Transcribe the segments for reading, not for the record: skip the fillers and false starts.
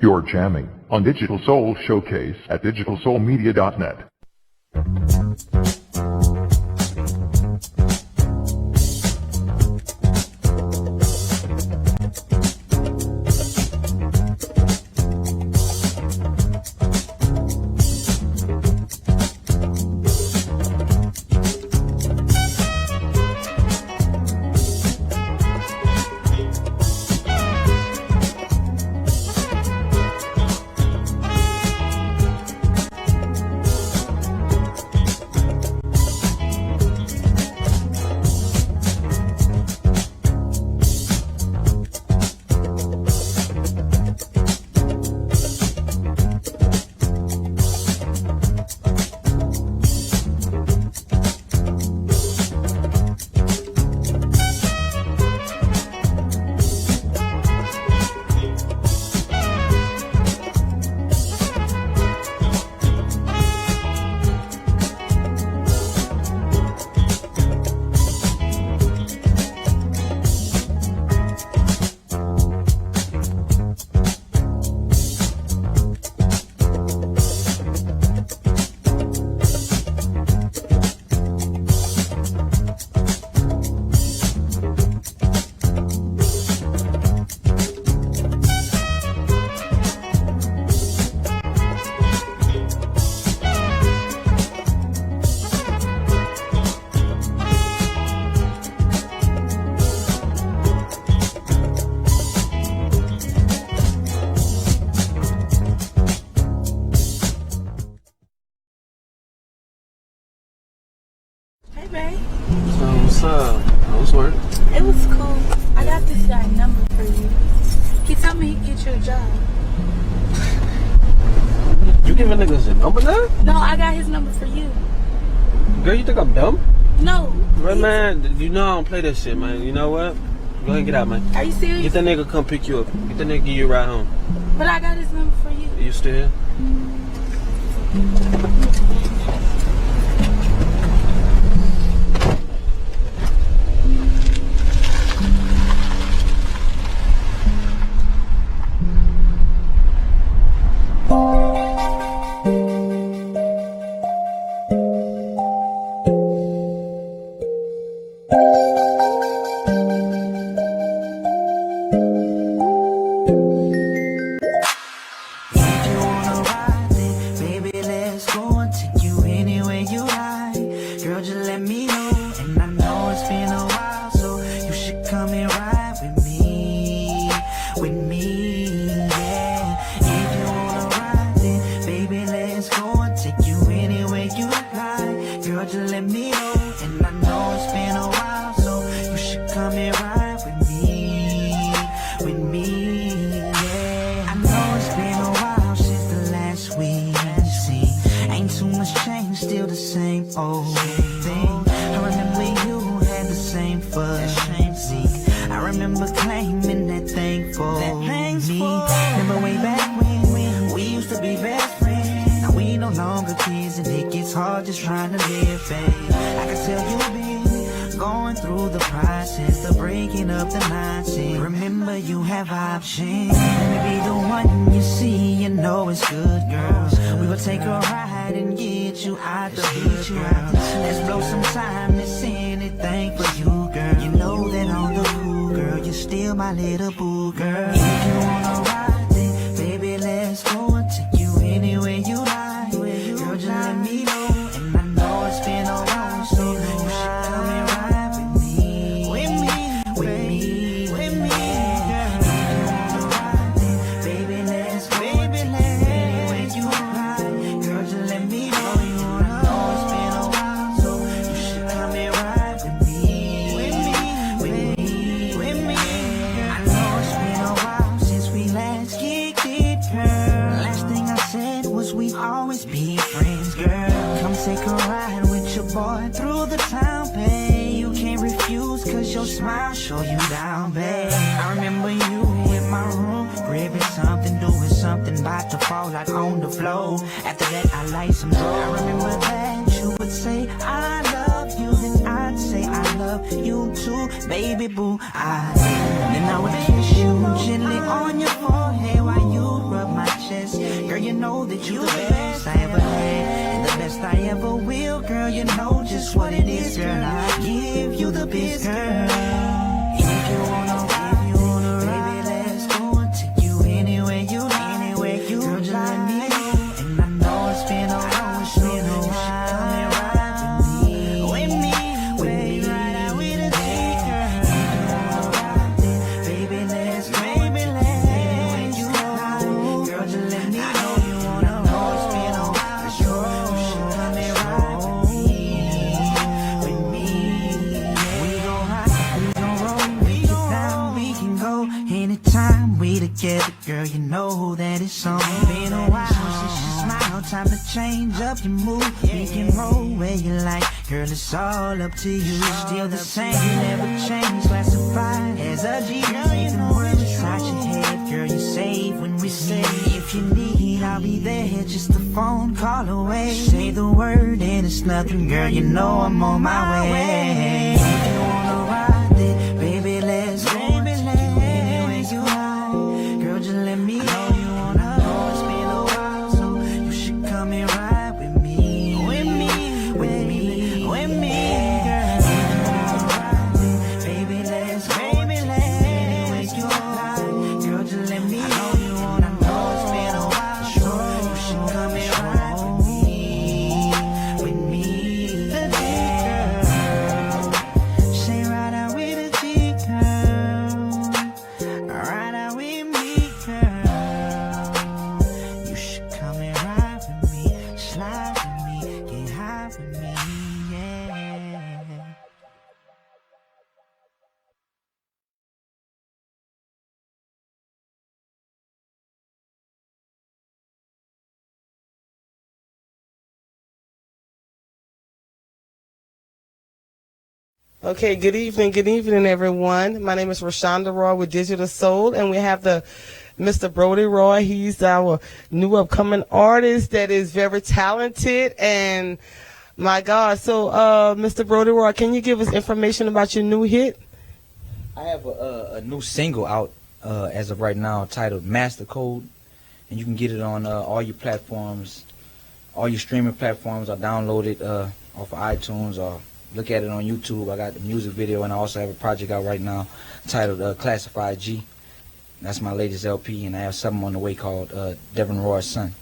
You're jamming on Digital Soul Showcase at digitalsoulmedia.net. So what's up? How was work? It was cool. I got this guy number for you. He told me he'd get you a job. You give a nigga a number now? No, I got his number for you. Girl, you think I'm dumb? No. But man, you know I don't play that shit, man. You know what? Go ahead and get out, man. Are you serious? Get that nigga come pick you up. Get that nigga give you a ride home. But I got his number for you. You still here? Smile, show you down, babe. I remember you in my room, gripping something, doing something about to fall out on the floor. After that, I light some dope. I remember that you would say, I love you. Then I'd say, I love you too, baby boo. Then I would kiss you gently on your forehead while you rub my chest. Girl, you know that you the best I ever had, the best I ever will. Girl, you know just what it is, girl. I give you the best, girl. If you wanna, baby, let's go and take you anywhere you like, girl, just let me go. And I know it's been a while, it's been a while. Come and ride with me, ride out with a G, girl. If you wanna ride, then baby, let's go. Anywhere you like, girl, just let me know you wanna know. It's been a while, you should come and ride with me. We gon' ride, we gon' roll, we gon' down, we can go anytime we together, girl. You know that it's on. Been a while since you smile, time to change up your mood. We can roll where you like, girl. It's all up to you. Still the same, you never change. Classified as a G, girl. You know words inside your head, girl. You're safe when we say, if you need, I'll be there, just a phone call away. Say the word and it's nothing, girl. You know I'm on my way. If you wanna ride, then baby, let's go. Anywhere you like, girl, just let me know you wanna know. It's been a while, so you should come and ride with me, girl. If you wanna ride, then baby, let's go. Anywhere you like, girl, just let me know you wanna know. It's been a while, so you should come and ride with me, girl. Say ride out with a G, girl. Ride out with me, girl. You should come and ride with me, slide with me, get high with me, yeah. Okay, good evening, everyone. My name is Rashonda Roy with Digital Soul, and we have the Mr. b.roy. He's our new upcoming artist that is very talented, and my God. So, Mr. b.roy, can you give us information about your new hit? I have a new single out as of right now titled Master Code, and you can get it on all your platforms, all your streaming platforms. I download it off of iTunes or look at it on YouTube. I got the music video, and I also have a project out right now titled Classified G. That's my latest LP, and I have something on the way called b.roy's Son.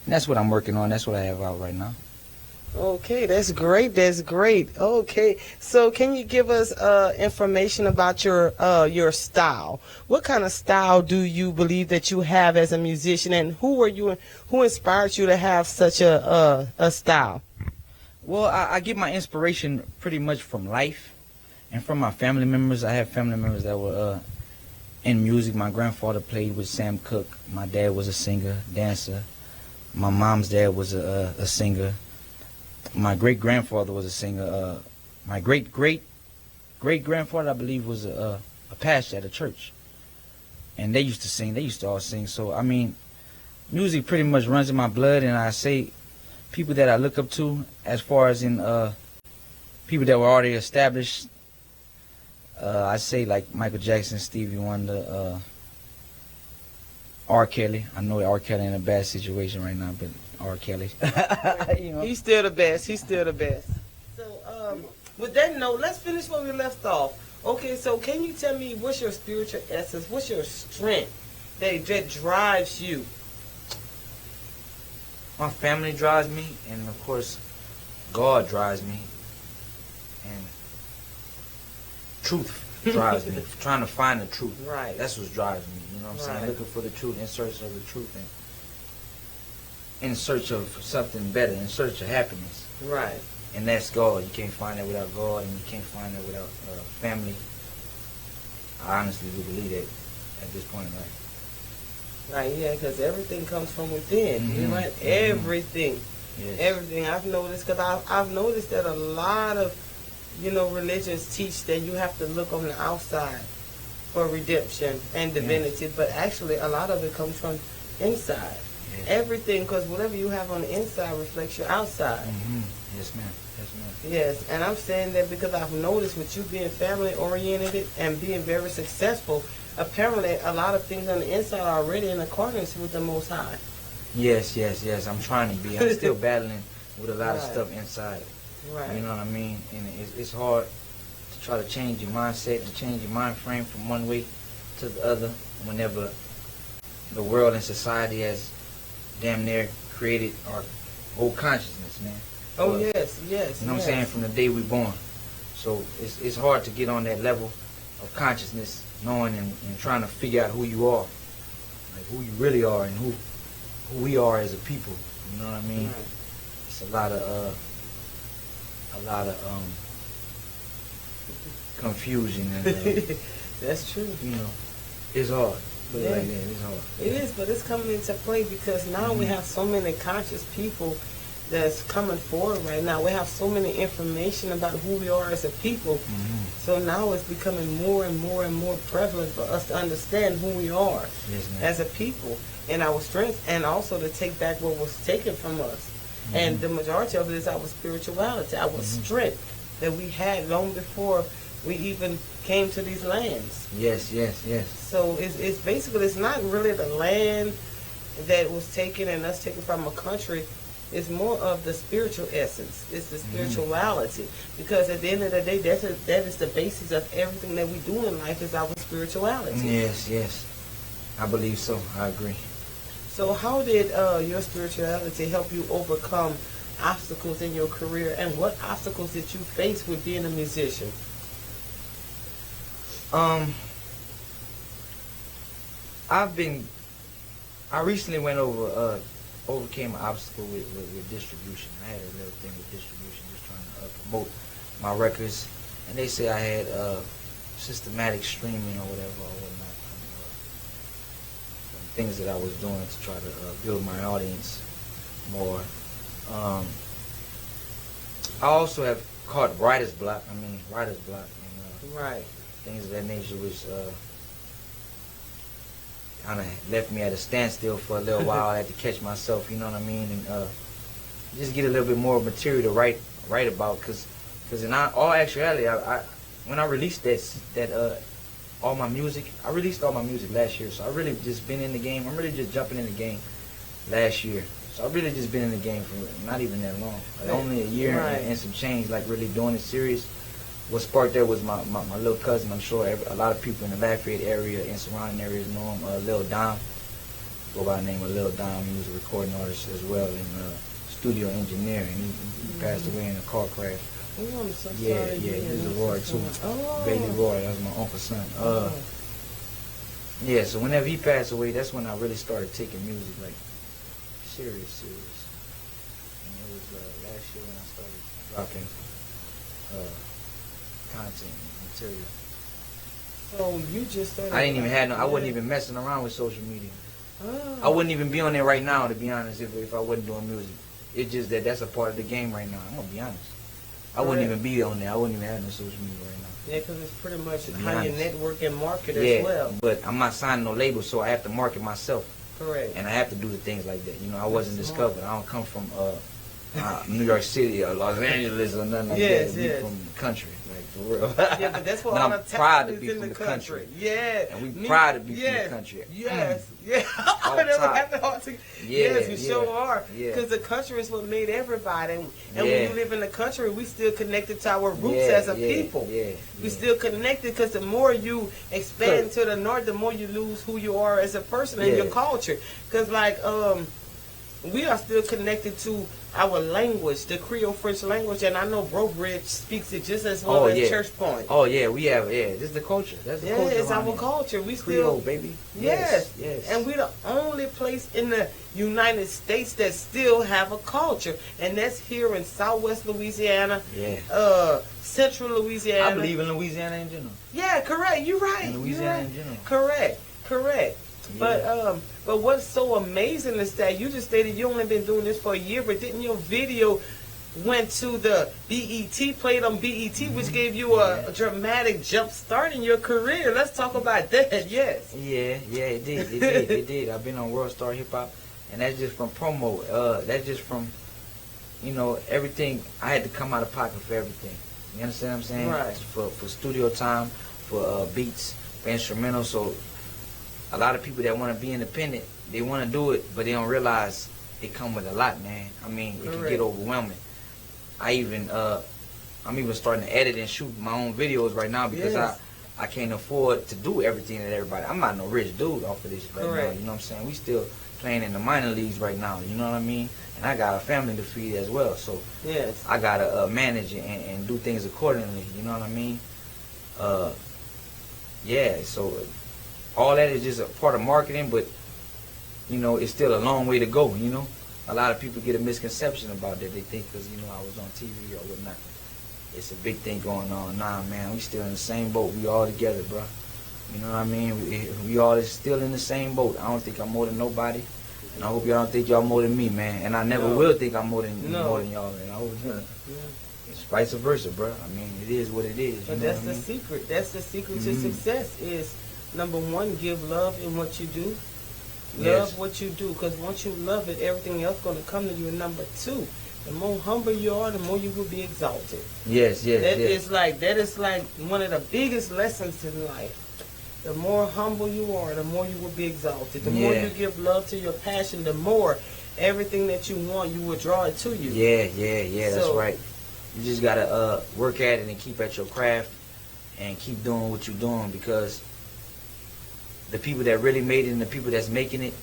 And that's what I'm working on. That's what I have out right now. Okay, that's great. Okay, so can you give us information about your style? What kind of style do you believe that you have as a musician, and who inspired you to have such a style? Well, I get my inspiration pretty much from life and from my family members. I have family members that were in music. My grandfather played with Sam Cooke. My dad was a singer, dancer. My mom's dad was a singer. My great-grandfather was a singer. My great-great-great-grandfather, I believe, was a pastor at a church. And they used to sing. They used to all sing. So, I mean, music pretty much runs in my blood, and I say people that I look up to as far as in people that were already established, I say like Michael Jackson, Stevie Wonder, R. Kelly. I know R. Kelly in a bad situation right now, but R. Kelly. You know. He's still the best. So, with that note, let's finish where we left off. Okay, so can you tell me what's your spiritual essence? What's your strength that drives you? My family drives me, and of course, God drives me, and truth drives me. Trying to find the truth. Right. That's what drives me. You know what I'm saying? Right. Looking for the truth, in search of the truth, and in search of something better, in search of happiness. Right. And that's God. You can't find that without God, and you can't find that without family. I honestly do believe that at this point, right? Right, yeah, because everything comes from within. Mm-hmm. You know, everything. Yes. Everything. I've noticed, because I've noticed that a lot of, religions teach that you have to look on the outside for redemption and divinity, but actually a lot of it comes from inside. Yes. Everything, because whatever you have on the inside reflects your outside. Yes, ma'am. Yes, ma'am. Yes, and I'm saying that because I've noticed with you being family oriented and being very successful, apparently a lot of things on the inside are already in accordance with the Most High. Yes. I'm trying to be. I'm still battling with a lot of Right. stuff inside. Right. You know what I mean? And it's hard to try to change your mindset and change your mind frame from one way to the other whenever the world and society has damn near created our whole consciousness, man. Oh, Well, yes. You know what I'm saying? From the day we born. So it's hard to get on that level of consciousness, knowing and trying to figure out who you are, like who you really are, and who we are as a people. You know what I mean? Right. It's a lot of confusion and That's true. you know, it's hard. Put it Yeah. like that, it's hard. It is, but it's coming into play because now we have so many conscious people that's coming forward right now. We have so many information about who we are as a people. So now it's becoming more and more and more prevalent for us to understand who we are Yes, ma'am. as a people and our strengths, and also to take back what was taken from us. And the majority of it is our spirituality, our strength that we had long before we even came to these lands. Yes. So it's basically, it's not really the land that was taken and us taken from a country. It's more of the spiritual essence. It's the spirituality. Because at the end of the day, that is the basis of everything that we do in life, is our spirituality. Yes. I believe so. I agree. So how did your spirituality help you overcome obstacles in your career, and what obstacles did you face with being a musician? I recently overcame an obstacle with distribution. I had a little thing with distribution, just trying to promote my records, and they say I had systematic streaming or whatever or whatnot, from things that I was doing to try to build my audience more. I also have caught writer's block. And Right. things of that nature, which kind of left me at a standstill for a little while. I had to catch myself, you know what I mean, and just get a little bit more material to write about. Cause in all actuality, I when I released all my music, I released all my music last year. So I really just been in the game. I'm really just jumping in the game last year. So I've really just been in the game for not even that long, like only a year and some change, like really doing it serious. What sparked that was my little cousin. I'm sure a lot of people in the Lafayette area and surrounding areas know him, Lil Dom. Go by the name of Lil Dom. He was a recording artist as well and studio engineer, and he passed away in a car crash. Oh, I'm so sorry. Yeah, he's a Roy too. Oh. Bailey Roy, that was my uncle's son. Yeah, so whenever he passed away, that's when I really started taking music like serious. And it was last year when I started dropping content and material. So you just started. I didn't even have no. I wasn't even messing around with social media. Oh. I wouldn't even be on there right now, to be honest, if I wasn't doing music. It's just that's a part of the game right now. I'm gonna be honest. I wouldn't even be on there. I wouldn't even have no social media right now. Yeah, because it's pretty much be how you honest. network and market Yeah, as well. but I'm not signing no label, so I have to market myself. Correct. And I have to do the things like that. You know, I wasn't That's discovered. I don't come from New York City or Los Angeles or nothing like Yes, that. We yes. from the country, like for real. Yeah, but that's what But all I'm the proud talent to is be in from the the country. Yeah. And we proud to be yes. from the country. Yes. Yeah. All I never top. had the heart to. Yeah, Yes, we yeah, sure are. yeah. Because the country is what made everybody. And Yeah. when you live in the country, we still connected to our roots Yeah, as a yeah, people. yeah, We yeah. still connected because the more you expand to the north, the more you lose who you are as a person and Yeah. your culture. Because we are still connected to our language, the Creole French language, and I know Bridge speaks it just as well as Church Point. Oh yeah, we have this is the culture. That's the Yeah, culture. it's around our here. culture. We Creole, still, baby. yes, yes. and we're the only place in the United States that still have a culture, and that's here in Southwest Louisiana, Central Louisiana. I believe in Louisiana in general. Yeah, correct. You're right. In Louisiana You're right. in general. Correct. Yeah. But what's so amazing is that you just stated you only been doing this for a year, but didn't your video went to the BET, played on BET, which gave you a dramatic jump start in your career. Let's talk about that. Yes. Yeah, it did. It did. I've been on World Star Hip Hop, and that's just from promo. That's just from, everything. I had to come out of pocket for everything. You understand what I'm saying? Right. For studio time, for beats, for instrumentals. So a lot of people that want to be independent, they want to do it, but they don't realize it come with a lot, man. I mean, it can get overwhelming. I'm even starting to edit and shoot my own videos right now because I can't afford to do everything that everybody. I'm not no rich dude off of this right now. You know what I'm saying? We still playing in the minor leagues right now. You know what I mean? And I got a family to feed as well. So I gotta manage it and do things accordingly. You know what I mean? So all that is just a part of marketing, but it's still a long way to go. A lot of people get a misconception about that. They think because I was on TV or whatnot, it's a big thing going on. Nah, man, we still in the same boat. We all together, bro. You know what I mean? We all is still in the same boat. I don't think I'm more than nobody, and I hope y'all don't think y'all more than me, man. And I never will think I'm more than y'all. And I hope it's vice versa, bro. I mean, it is what it is. But that's the secret. That's the secret to success. Is number one, give love in what you do. Love what you do, because once you love it, everything else going to come to you. And number two, the more humble you are, the more you will be exalted. That is like one of the biggest lessons in life. The more humble you are, the more you will be exalted. The more you give love to your passion, the more everything that you want, you will draw it to you. That's right. You just gotta work at it and keep at your craft and keep doing what you're doing, because the people that really made it and the people that's making it,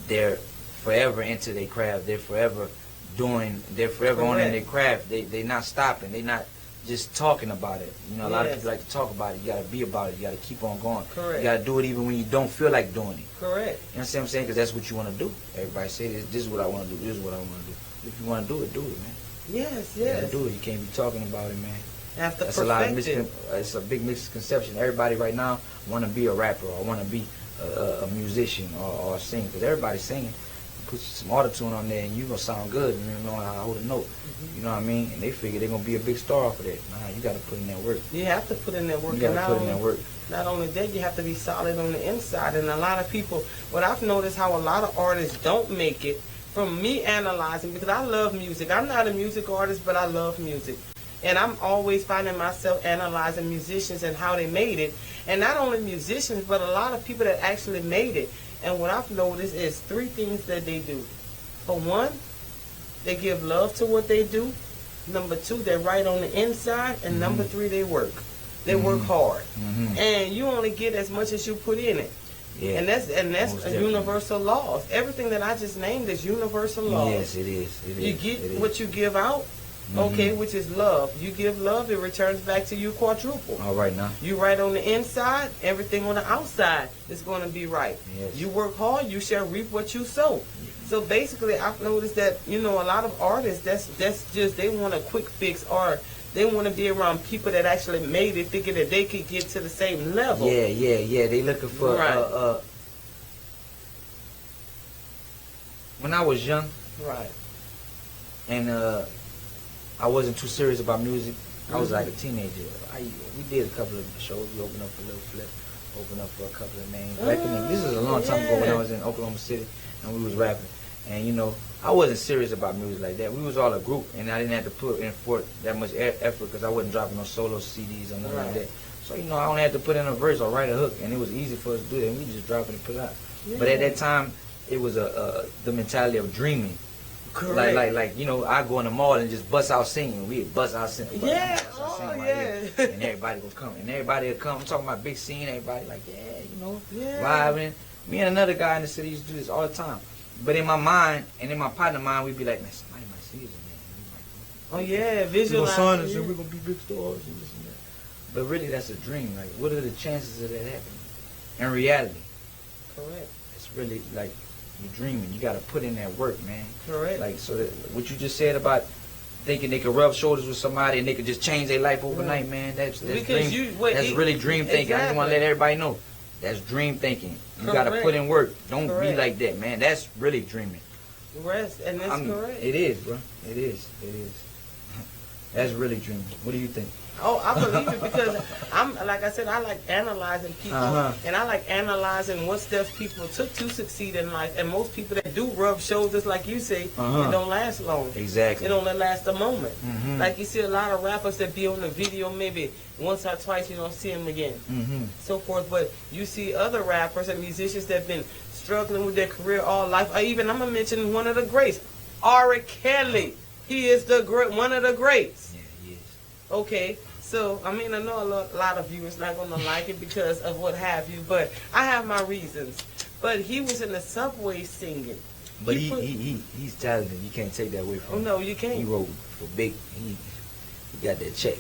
they're forever into their craft. They're forever on in their craft. They're not stopping. They're not just talking about it. A lot of people like to talk about it. You got to be about it. You got to keep on going. Correct. You got to do it even when you don't feel like doing it. Correct. You know what I'm saying? Because that's what you want to do. Everybody say this is what I want to do. This is what I want to do. If you want to do it, man. Yes. You got to do it. You can't be talking about it, man. That's it's a big misconception. Everybody right now want to be a rapper or want to be a musician or a singer, because everybody's singing. Put some auto-tune on there and you're going to sound good and you know how to hold a note. You know what I mean? And they figure they're going to be a big star off of that. Nah, you got to put in that work. You have to put in that work. You got to put in that work. Not only that, you have to be solid on the inside. And a lot of people, what I've noticed how a lot of artists don't make it, from me analyzing, because I love music. I'm not a music artist, but I love music. And I'm always finding myself analyzing musicians and how they made it. And not only musicians, but a lot of people that actually made it. And what I've noticed is three things that they do. For one, they give love to what they do. Number two, they're right on the inside. And number three, they work. They work hard. And you only get as much as you put in it. Yeah. And that's a universal law. Everything that I just named is universal law. Yes, it is. You get what you give out. Okay, which is love. You give love, it returns back to you quadruple. All right now. You right on the inside, everything on the outside is going to be right. Yes. You work hard, you shall reap what you sow. So basically, I've noticed that, a lot of artists, that's just, they want a quick fix, or they want to be around people that actually made it, thinking that they could get to the same level. Yeah. They looking for, when I was young. Right. And, I wasn't too serious about music. I was like a teenager. We did a couple of shows. We opened up for Little Flip, opened up for a couple of names. This is a long time ago when I was in Oklahoma City and we was rapping. And I wasn't serious about music like that. We was all a group, and I didn't have to put in forth that much effort because I wasn't dropping no solo CDs or nothing like that. So I only had to put in a verse or write a hook, and it was easy for us to do that. And we just drop it and put it out. But at that time, it was the mentality of dreaming. Correct. Like I go in the mall and just bust out singing. We bust out singing. Yeah. And everybody will come. And everybody will come. I'm talking about big scene. Everybody like, vibing. Me and another guy in the city used to do this all the time. But in my mind and in my partner mind, we'd be like, man, somebody might see us, man. Visualize. We're going to sign us and we're going to be big stars and this and that. But really, that's a dream. Like, what are the chances of that happening? In reality. Correct. It's really like, you're dreaming. You got to put in that work, man. Correct. Like, so that what you just said about thinking they could rub shoulders with somebody and they could just change their life overnight, man. That's dream. That's really dream thinking. I just want to let everybody know. That's dream thinking. You got to put in work. Don't be like that, man. That's really dreaming. Rest, and that's correct. It is, bro. It is. That's really dreaming. What do you think? Oh, I believe it because I'm like I said, I like analyzing people, and I like analyzing what steps people took to succeed in life. And most people that do rub shoulders, like you say, it don't last long. Exactly. It only lasts a moment. Like you see a lot of rappers that be on the video maybe once or twice, you don't see them again, so forth. But you see other rappers and musicians that have been struggling with their career all life. Or even I'm gonna mention one of the greats, R. Kelly. He is the great, one of the greats. Yeah, he is. Okay. So, I mean, I know a lot of viewers not going to like it because of what have you, but I have my reasons. But he was in the subway singing. But he's talented. You can't take that away from him. Oh, no, you can't. He wrote for big. He got that check.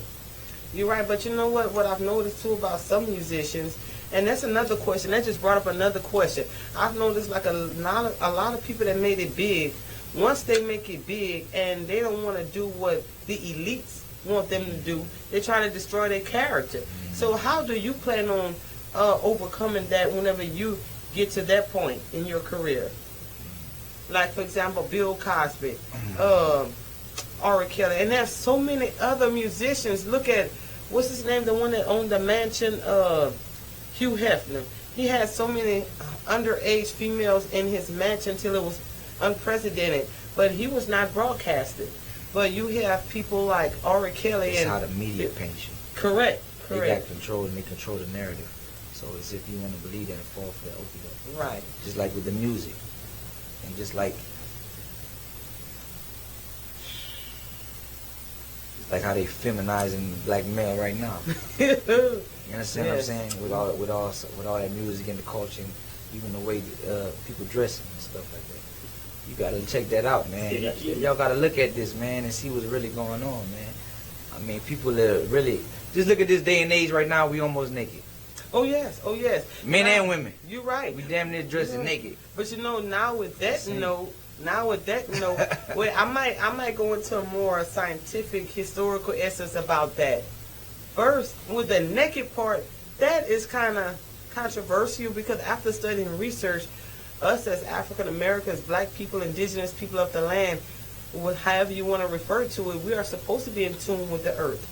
You're right, but you know what? What I've noticed, too, about some musicians, and that's another question. That just brought up another question. I've noticed, like, a lot of people that made it big, once they make it big and they don't want to do what the elites want them to do, they're trying to destroy their character. So how do you plan on overcoming that whenever you get to that point in your career? Like, for example, Bill Cosby, R. Kelly, and there's so many other musicians. Look at, what's his name, the one that owned the mansion, Hugh Hefner. He had so many underage females in his mansion till it was unprecedented, but he was not broadcasted. But you have people like R. Kelly. It's and how the media paints you. Correct. They got control and they control the narrative. So it's if you want to believe that and fall for that okie doke. Right. Just like with the music. And just like how they feminizing the black male right now. You understand what I'm saying? With all that music and the culture and even the way people dressing and stuff like that. You gotta check that out, man. Y'all gotta look at this, man, and see what's really going on, man. I mean, people are really just look at this day and age right now. We almost naked. Oh yes, oh yes. Men and women. You're right. We damn near dressing naked. But you know, now with that note, well, I might go into a more scientific, historical essence about that. First, with the naked part, that is kind of controversial because after studying research, us as African Americans, black people, indigenous people of the land, however you want to refer to it, we are supposed to be in tune with the earth.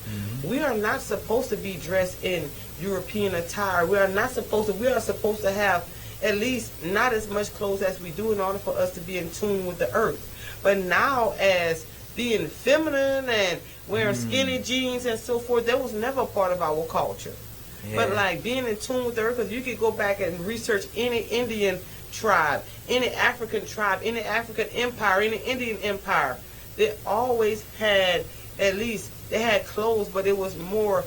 We are not supposed to be dressed in European attire. We are supposed to have at least not as much clothes as we do in order for us to be in tune with the earth. But now, as being feminine and wearing skinny jeans and so forth, that was never a part of our culture. But like being in tune with the earth, because you could go back and research any Indian tribe, any African tribe, any African empire, any Indian empire, they always had, at least they had clothes, but it was more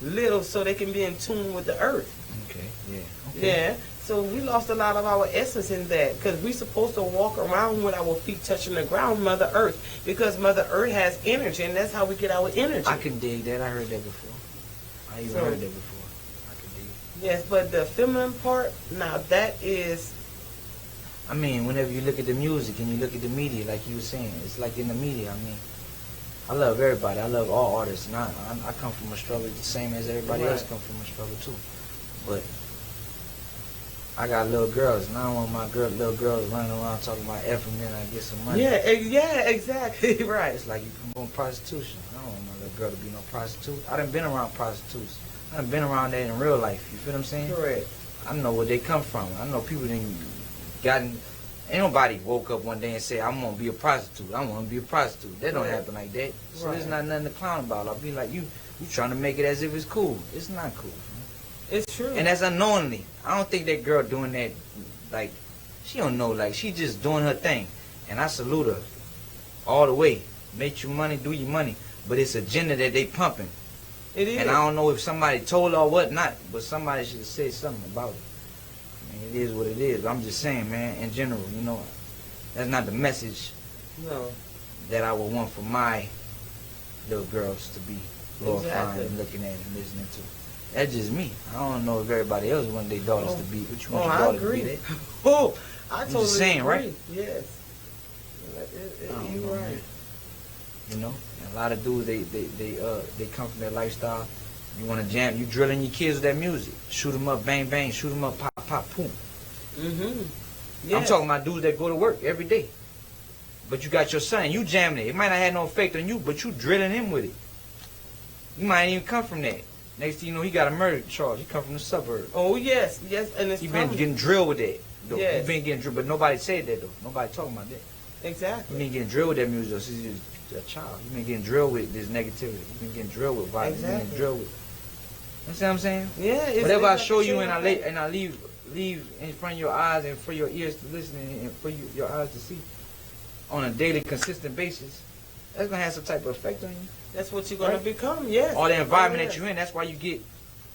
little so they can be in tune with the earth. Yeah, so we lost a lot of our essence in that because we're supposed to walk around with our feet touching the ground, Mother Earth, because Mother Earth has energy, and that's how we get our energy. I can dig that. I heard that before. I even heard that before. I can dig it. Yes, but the feminine part, now that is... I mean, whenever you look at the music and you look at the media, like you were saying, it's like in the media, I mean, I love everybody. I love all artists. And I come from a struggle the same as everybody else come from a struggle too. But I got little girls, and I don't want my little girls running around talking about F and then I get some money. Yeah, exactly, right. It's like you promote prostitution. I don't want my little girl to be no prostitute. I done been around prostitutes. I done been around that in real life. You feel what I'm saying? Correct. I know where they come from. I know people didn't gotten. Ain't nobody woke up one day and said, I'm gonna be a prostitute. I want to be a prostitute. That don't happen like that. So there's not nothing to clown about. I'll be like, you trying to make it as if it's cool. It's not cool. It's true. And that's unknowingly. I don't think that girl doing that, like, she don't know, like, she just doing her thing. And I salute her all the way. Make your money, do your money. But it's agenda that they pumping. It is. And I don't know if somebody told her or what not, but somebody should have said something about it. I mean, it is what it is. I'm just saying, man, in general, you know, that's not the message that I would want for my little girls to be glorifying and looking at and listening to. That's just me. I don't know if everybody else want their daughters to be. What you want your daughter to be? That? I totally just saying, agree. right? Yes. You're right. Man. You know, and a lot of dudes they come from that lifestyle. You want to jam, you drilling your kids with that music. Shoot them up, bang bang. Shoot them up, pop pop, boom. Yes. I'm talking about dudes that go to work every day. but you got your son, you jamming it. It might not have no effect on you, but you drilling him with it. You might even come from that. Next thing you know, he got a murder charge. He come from the suburbs. Oh yes, and it's He been getting drilled with that. Though. Yes. He been getting drilled, but nobody said that though. Nobody talking about that. Exactly. He been getting drilled with that music though since he was a child. He been getting drilled with this negativity. He been getting drilled with violence. He been getting drilled with. You see what I'm saying? Yeah. Whatever I show you and I leave in front of your eyes and for your ears to listen and for your eyes to see on a daily, consistent basis, that's gonna have some type of effect on you. That's what you're gonna become. Yes. All the environment that you're in, that's why you get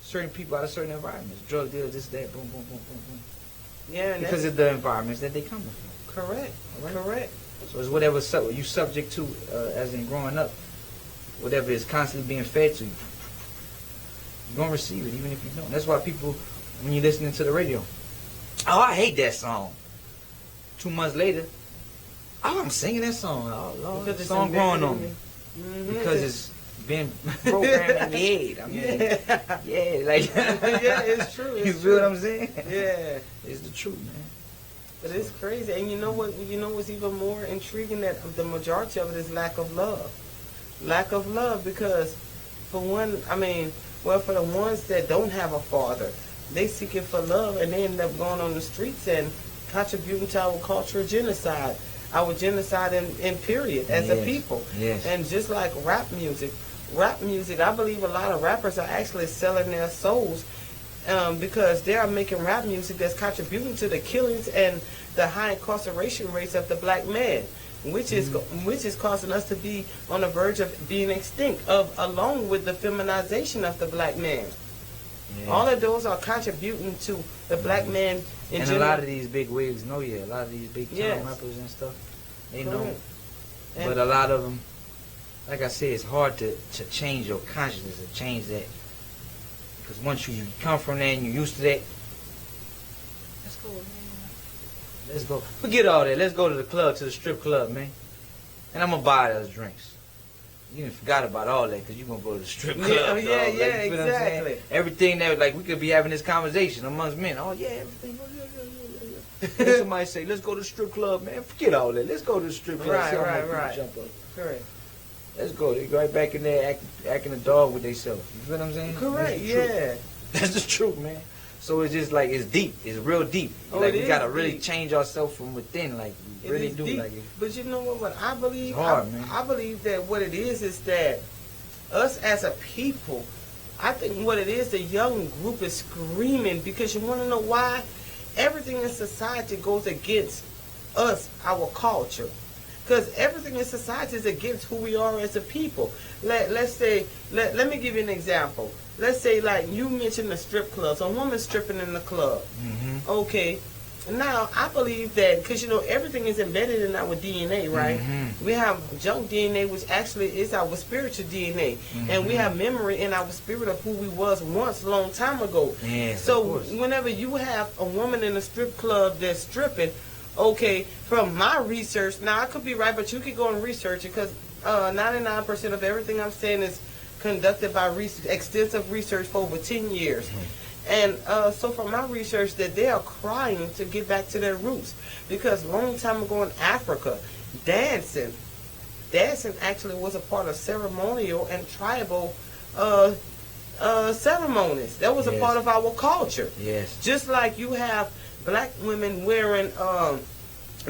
certain people out of certain environments. Drug dealers, this, that, boom, boom, boom, boom, boom. Yeah. Because of the environments that they come from. Correct. Right? Correct. So it's whatever you subject to, as in growing up, whatever is constantly being fed to you, you're gonna receive it, even if you don't. That's why people, when you're listening to the radio, oh, I hate that song. 2 months later, oh, I'm singing that song. Oh, Lord, the song growing on me. Mm-hmm. Because it's been programmed in your head. I mean, yeah, like yeah, it's true. You feel what I'm saying? Yeah, it's the truth, man. But it's crazy, and you know what? You know what's even more intriguing? That the majority of it is lack of love. Lack of love, because for one, I mean, well, for the ones that don't have a father, they seeking for love, and they end up going on the streets and contributing to our cultural genocide. Our genocide in period as a people. Yes. And just like rap music, I believe a lot of rappers are actually selling their souls because they are making rap music that's contributing to the killings and the high incarceration rates of the black man, which is causing us to be on the verge of being extinct, along with the feminization of the black man. Yeah. All of those are contributing to the black man in general. A lot of these big wigs know, a lot of these big time rappers and stuff, they know. But a lot of them, like I said, it's hard to change your consciousness and change that. Because once you come from that and you're used to that, let's go, man. Let's go. Forget all that. Let's go to the club, to the strip club, man. And I'm going to buy us drinks. You done forgot about all that because you're going to go to the strip club. Yeah, exactly. Everything that, like, we could be having this conversation amongst men. Oh, yeah, everything. And somebody say, let's go to the strip club, man. Forget all that. Let's go to the strip club. Right. Jump up. Correct. Let's go. They go right back in there acting a dog with themselves. You feel what I'm saying? Correct, yeah. That's the truth, man. So it's just like, it's deep. It's real deep. Like, we got to really change ourselves from within. Like, we really do. Deep. Like, but you know what I believe? It's hard, man. I believe that what it is that us as a people, I think what it is, the young group is screaming because you want to know why? Everything in society goes against us, our culture. Because everything in society is against who we are as a people. Let's say, let me give you an example. Let's say, like, you mentioned the strip club. So a woman's stripping in the club. Mm-hmm. Okay. Now, I believe that, because, you know, everything is embedded in our DNA, right? Mm-hmm. We have junk DNA, which actually is our spiritual DNA. Mm-hmm. And we have memory in our spirit of who we was once, a long time ago. Yes, so whenever you have a woman in a strip club that's stripping, okay, from my research, now I could be right, but you could go and research it, because 99% of everything I'm saying is conducted by extensive research for over 10 years. Mm-hmm. And so from my research, that they are crying to get back to their roots, because a long time ago in Africa, dancing actually was a part of ceremonial and tribal ceremonies. That was a part of our culture. Yes. Just like you have black women wearing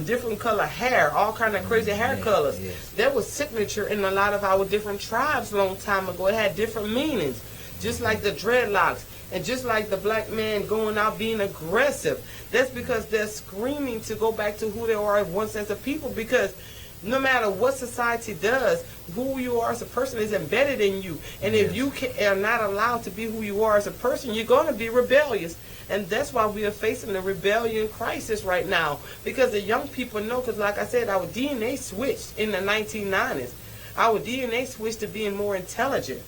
different color hair, all kind of crazy hair colors. Yes. That was signature in a lot of our different tribes a long time ago. It had different meanings, just like the dreadlocks. And just like the black man going out being aggressive, that's because they're screaming to go back to who they are once as a people, because no matter what society does, who you are as a person is embedded in you. And if you are not allowed to be who you are as a person, you're going to be rebellious. And that's why we are facing the rebellion crisis right now. Because the young people know, because like I said, our DNA switched in the 1990s. Our DNA switched to being more intelligent.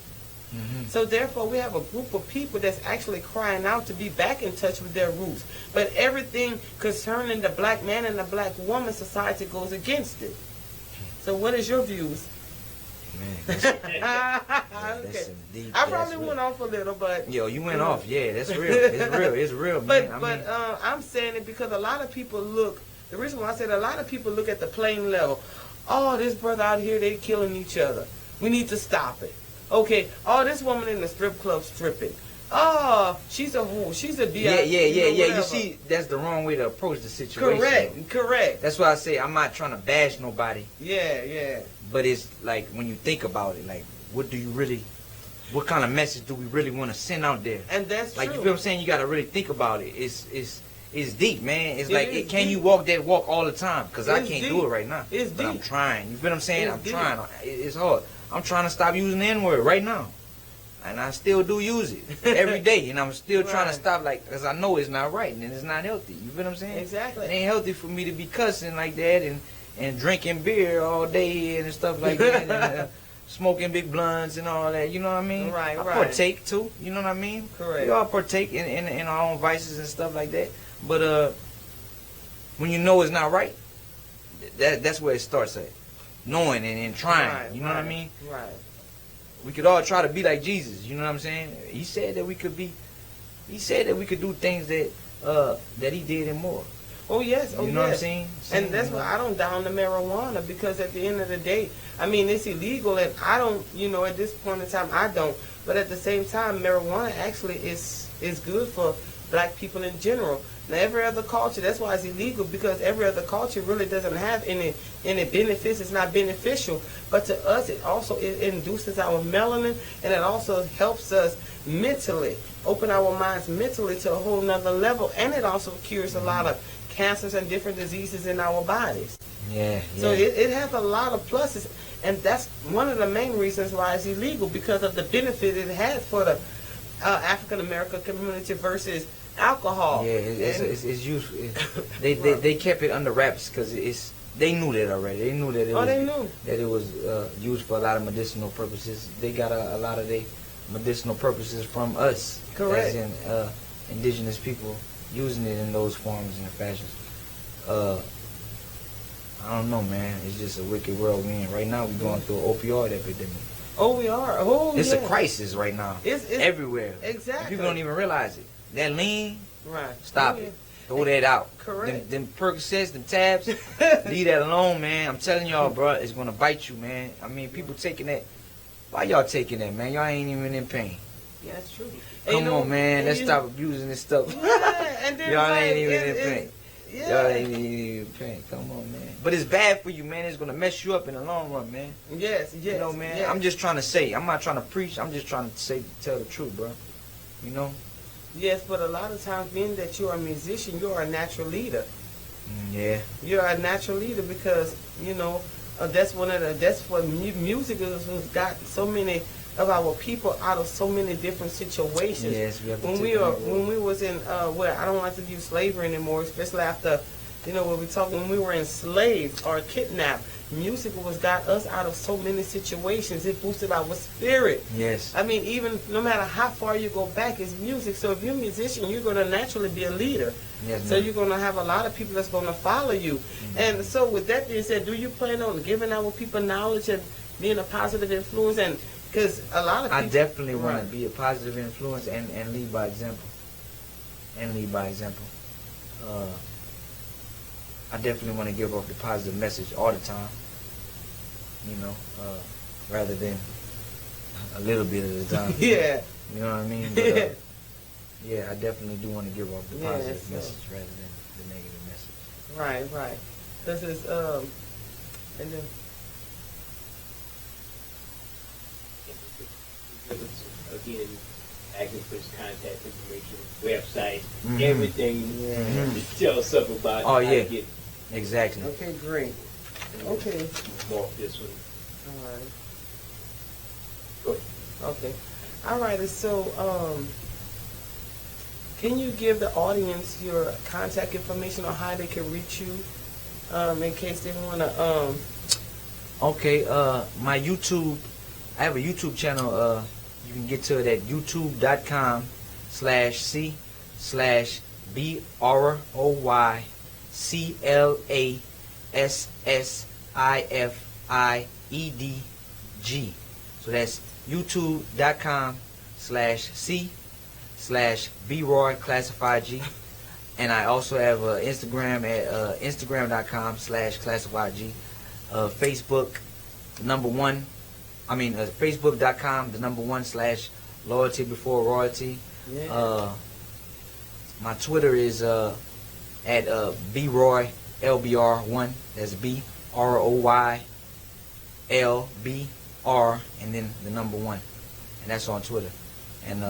Mm-hmm. So therefore, we have a group of people that's actually crying out to be back in touch with their roots. But everything concerning the black man and the black woman, society goes against it. So what is your views? Man, okay. I probably went off a little, but yo, you went off. Yeah, that's real. It's real, man. But I'm saying it because a lot of people look. The reason why I said a lot of people look at the plain level. Oh, this brother out here, they killing each other. We need to stop it. Okay. Oh, this woman in the strip club stripping. Oh, she's a who? She's a Yeah. You whatever. see, that's the wrong way to approach the situation. Correct. That's why I say I'm not trying to bash nobody. Yeah. But it's like when you think about it, like what kind of message do we really want to send out there? And that's like true. you feel what I'm saying? You got to really think about it. It's deep, man. It's like, is can deep. you walk that walk all the time? Because I It's can't deep. do it right now. It's but I'm deep. trying. You feel what I'm saying? It's I'm deep. trying. It's hard. I'm trying to stop using the N-word right now. And I still do use it every day. And I'm still trying to Right. stop, like, because I know it's not right and it's not healthy. You feel what I'm saying? Exactly. It ain't healthy for me to be cussing like that and drinking beer all day and stuff like that. And, smoking big blunts and all that, you know what I mean? Right. I partake too, you know what I mean? Correct. We all partake in our own vices and stuff like that. But when you know it's not right, that's where it starts at. Knowing and trying, Right, you know what I mean? Right. We could all try to be like Jesus, you know what I'm saying? He said that we could do things that he did and more. Oh yes. Oh You know yes. what I'm saying? And that's why I don't down the marijuana, because at the end of the day, I mean, it's illegal, and I don't, at this point in time, I don't. But at the same time, marijuana actually is good for black people in general. Now, every other culture, that's why it's illegal, because every other culture really doesn't have any benefits. It's not beneficial. But to us, it induces our melanin, and it also helps us mentally, open our minds mentally to a whole nother level. And it also cures a lot of cancers and different diseases in our bodies. Yeah. So it has a lot of pluses, and that's one of the main reasons why it's illegal, because of the benefit it has for the African American community versus alcohol. Yeah, it's useful. They kept it under wraps because they knew that already. They knew that it was used for a lot of medicinal purposes. They got a lot of their medicinal purposes from us, Correct. as in indigenous people using it in those forms and fashions. I don't know, man. It's just a wicked world we in. Right now, we're going through an opioid epidemic. Oh, we are. Oh, It's yeah. a crisis right now. It's everywhere. Exactly. People don't even realize it. That lean, Right. stop Oh, yeah. it. Throw that out. Correct. Them Percocets, them tabs, leave that alone, man. I'm telling y'all, bro, it's gonna bite you, man. I mean, people taking that. Why y'all taking that, man? Y'all ain't even in pain. Yeah, that's true. Come on, man. Let's stop abusing this stuff. Yeah, and then Y'all like, ain't even in it- pain. Yeah. Y'all ain't even in pain. Come on, man. But it's bad for you, man. It's gonna mess you up in the long run, man. Yes, yes. You know, man. yes. I'm just trying to say. I'm not trying to preach. I'm just trying to tell the truth, bro. You know. Yes, but a lot of times, being that you're a musician, you're a natural leader. Yeah. You're a natural leader because that's what music is. Who's got so many of our people out of so many different situations. Yes, we have to when take we it are away. when we was in I don't like to use slavery anymore, especially after when we talk when we were enslaved or kidnapped. Music was got us out of so many situations. It boosted our spirit. Yes. I mean, even no matter how far you go back, it's music. So if you're a musician, you're going to naturally be a leader. Yes, So ma'am. you're going to have a lot of people that's going to follow you. And so with that being said, do you plan on giving our people knowledge and being a positive influence? And because a lot of people... I definitely want Right. to be a positive influence and lead by example. I definitely want to give off the positive message all the time. Rather than a little bit at a time. Yeah. You know what I mean? But, yeah, I definitely do want to give off the Yeah, positive so- message rather than the negative message. Right. This is... and then... Again, asking for his contact information, website, Mhm. everything. Tell us something about Oh, how yeah. to get Exactly. Okay, great. Okay. more of this one. All right. Go ahead. Okay. All right. So, can you give the audience your contact information on how they can reach you, in case they want to? Okay, my YouTube, I have a YouTube channel, you can get to it at youtube.com/b.roy/CLASSIFIEDG. So that's youtube.com/c/b.roy classified G. And I also have Instagram at instagram.com/classified G. Facebook, Facebook.com/loyalty before royalty. Yeah. My Twitter is at b.roy LBR1. That's BROY LBR and then the number 1, and that's on Twitter. And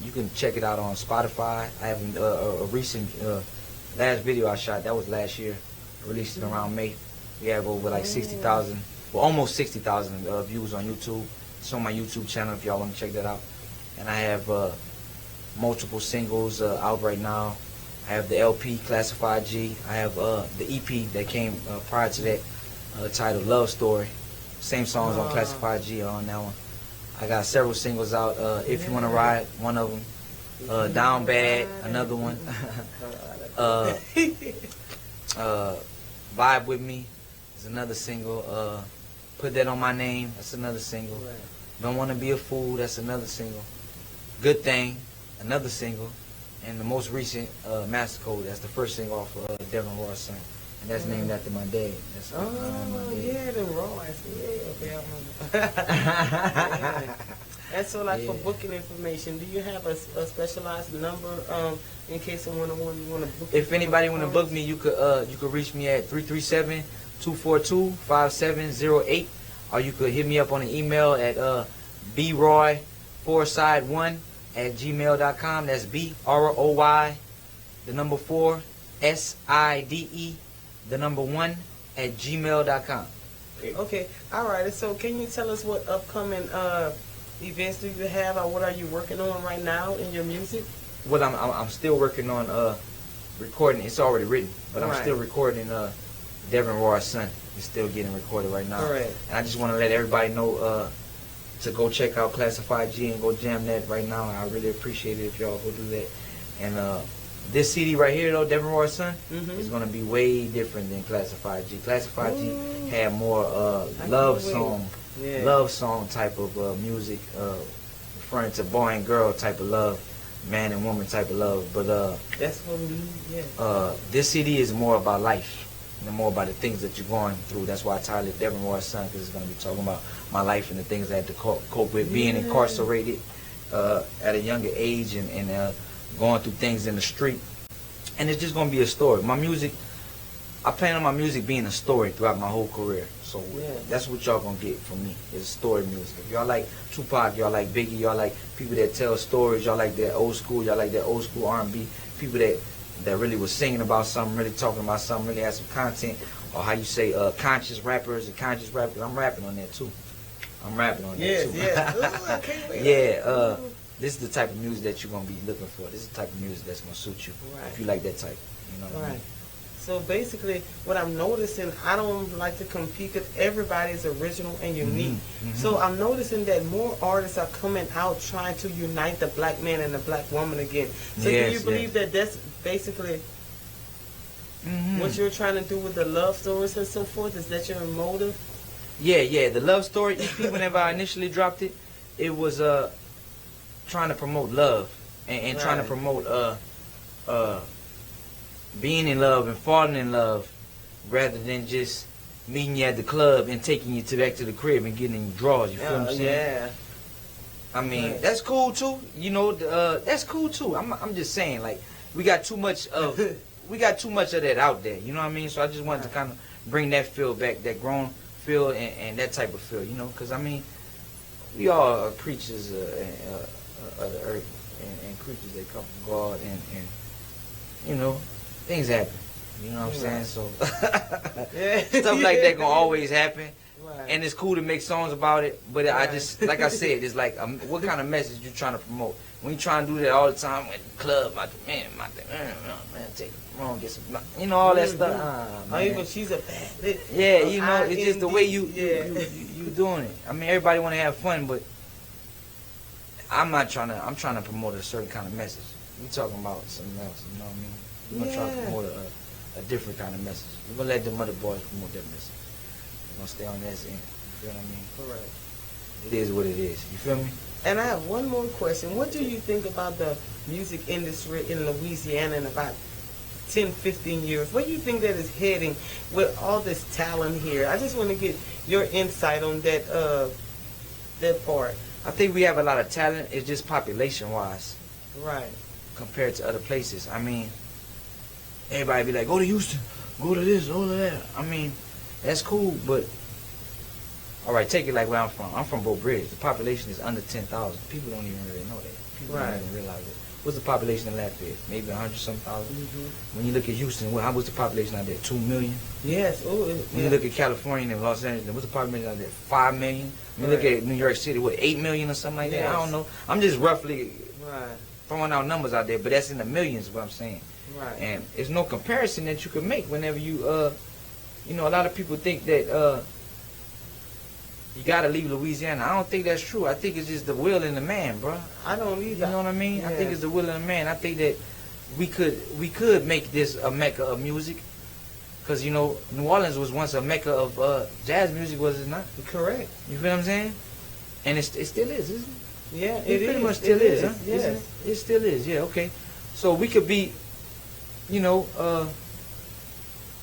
you can check it out on Spotify. I have a recent last video I shot. That was last year. I released it around May. We have over like 60,000, well, almost 60,000 views on YouTube. It's on my YouTube channel if y'all want to check that out. And I have multiple singles out right now. I have the LP Classified G. I have the EP that came prior to that, titled Love Story. Same songs on Classified G on that one. I got several singles out. If You Wanna Ride, one of them. Down Bad, another one. Vibe With Me is another single. Put That On My Name, that's another single. Don't Wanna Be a Fool, that's another single. Good Thing, another single. And the most recent, Master Code, that's the first single off of Devin Roy's Son. And that's named after my dad. That's my dad. Yeah, the Roy's. Yeah, okay. And so, like, for booking information, do you have a specialized number in case someone want to book? If anybody want to book me, you could reach me at 337-242-5708, or you could hit me up on an email at broy4side1@gmail.com. That's BROY, the number 4 SIDE, the number 1@gmail.com. Okay, all right. So, can you tell us what upcoming events do you have, or what are you working on right now in your music? Well, I'm still working on recording. It's already written, but I'm still recording Devin Roy's Son. It's still getting recorded right now. All right. And I just want to let everybody know to go check out Classified G and go jam that right now. I really appreciate it if y'all go do that. And this CD right here, though, Devin Roy's Son, is going to be way different than Classified G. Classified G had more love song type of music, referring to boy and girl type of love, man and woman type of love. But that's what we need. Yeah. This CD is more about life, and more about the things that you're going through. That's why I titled it Devin Roy's Son, because it's going to be talking about my life and the things I had to cope with, being incarcerated at a younger age, and going through things in the street. And it's just going to be a story. My music, I plan on my music being a story throughout my whole career. So that's what y'all going to get from me, is story music. If y'all like Tupac, y'all like Biggie, y'all like people that tell stories, y'all like that old school, y'all like that old school R&B, people that really was singing about something, really talking about something, really had some content, or how you say conscious rappers and conscious rappers. I'm rapping on that too. I'm rapping on that too. Ooh, I can't wait. This is the type of music that you're going to be looking for. This is the type of music that's going to suit you, if you like that type. You know what I mean? So basically, what I'm noticing, I don't like to compete because everybody is original and unique. So I'm noticing that more artists are coming out trying to unite the black man and the black woman again. So do you believe that that's basically what you're trying to do with the love stories and so forth? Is that your motive? Yeah. The Love Story EP, whenever I initially dropped it, it was trying to promote love and trying to promote being in love and falling in love, rather than just meeting you at the club and taking you back to the crib and getting you draws. You feel what I'm saying? Yeah. I mean, that's cool too. You know, that's cool too. I'm just saying, like, we got too much of that out there. You know what I mean? So I just wanted to kind of bring that feel back, that grown feel and that type of feel. You know, because I mean, we all are creatures of the earth and creatures that come from God, and you know, things happen. You know what I'm saying? So stuff like that gonna always happen. And it's cool to make songs about it, but I just, like I said, it's like, what kind of message you trying to promote? When you trying to do that all the time at the club, man, take it wrong, get some, you know, all that stuff. Even she's a bad bitch. Yeah, you know, it's just the way you doing it. I mean, everybody want to have fun, but I'm trying to promote a certain kind of message. We talking about something else, you know what I mean? We're going to try to promote a different kind of message. We're going to let the mother boys promote that message. We're going to stay on that end. You feel what I mean? Correct. It is what it is. You feel me? And I have one more question. What do you think about the music industry in Louisiana in about 10, 15 years? Where do you think that is heading with all this talent here? I just want to get your insight on that that part. I think we have a lot of talent. It's just population-wise Right. compared to other places. I mean, everybody be like, go to Houston, go to this, go to that. I mean, that's cool, but all right, take it like where I'm from. I'm from Bow Bridge. The population is under 10,000. People don't even really know that. People Right. don't even realize it. What's the population in Lafayette? Maybe 100-some thousand. Mm-hmm. When you look at Houston, how was the population out there? 2 million. Yes. Oh, When you look at California and Los Angeles, what's the population out there? 5 million. When you look Right. at New York City, what, 8 million or something like that? I Yes. don't know. I'm just roughly Right. throwing out numbers out there, but that's in the millions, what I'm saying. Right. And there's no comparison that you can make whenever you, you know, a lot of people think that you gotta leave Louisiana. I don't think that's true. I think it's just the will in the man, bro. I don't either. You know what I mean? I think Yes. it's the will of the man. I think that we could make this a mecca of music, because you know New Orleans was once a mecca of jazz music, was it not? Correct. You feel what I'm saying? And it still is, isn't it? Yeah, It pretty much still is, huh? Isn't it? It still is. Yeah. Okay. So we could be, you know,